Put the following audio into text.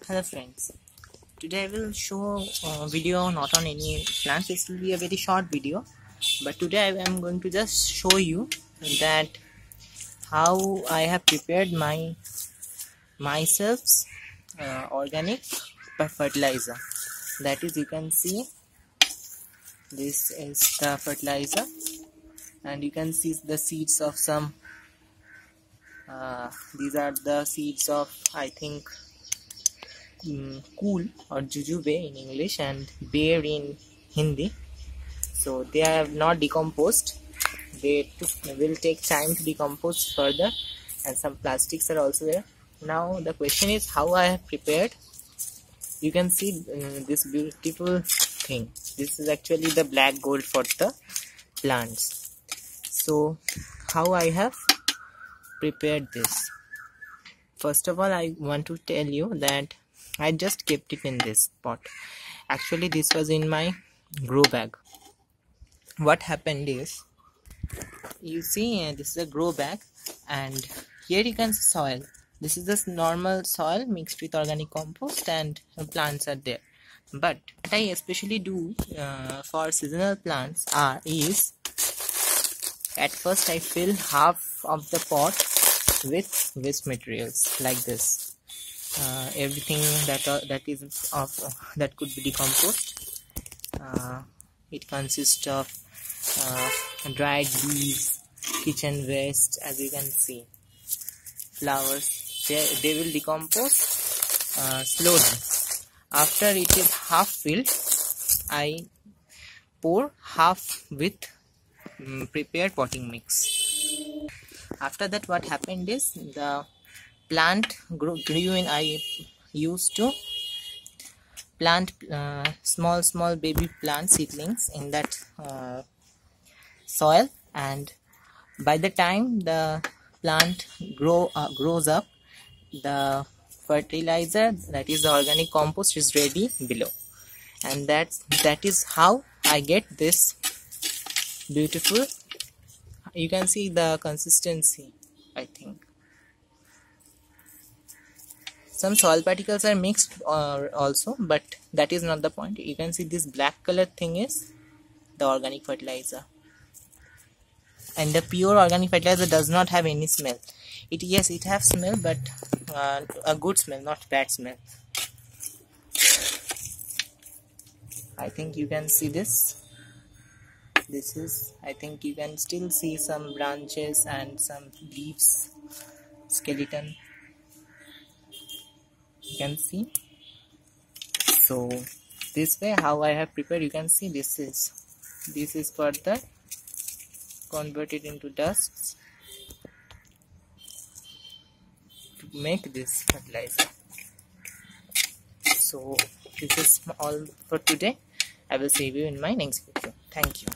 Hello friends, today I will show a video not on any plants. This will be a very short video, but today I am going to just show you that how I have prepared myself's organic fertilizer. That is, you can see this is the fertilizer, and you can see the seeds of some these are the seeds of, I think, cool or jujube in English and bear in Hindi. So they have not decomposed. They will take time to decompose further, and some plastics are also there. Now the question is how I have prepared. You can see this beautiful thing. This is actually the black gold for the plants. So how I have prepared this. First of all, I want to tell you that I just kept it in this pot. Actually, this was in my grow bag. What happened is, you see, this is a grow bag, and here you can see soil. This is just normal soil mixed with organic compost, and plants are there. But what I especially do for seasonal plants is, at first I fill half of the pot with waste materials like this. Everything that could be decomposed. It consists of dried leaves, kitchen waste, as you can see, flowers. They will decompose slowly. After it is half filled, I pour half with prepared potting mix. After that, what happened is, the plant grew in. I used to plant small baby plant seedlings in that soil, and by the time the plant grows up, the fertilizer, that is the organic compost, is ready below, and that is how I get this beautiful. You can see the consistency. I think some soil particles are mixed also, but that is not the point. You can see this black color thing is the organic fertilizer, and the pure organic fertilizer does not have any smell. It has smell, but a good smell, not bad smell. I think you can see this. This is, I think you can still see some branches and some leaves, skeleton. You can see. So this way how I have prepared, you can see this is further converted into dust to make this fertilizer. So this is all for today. I will see you in my next video. Thank you.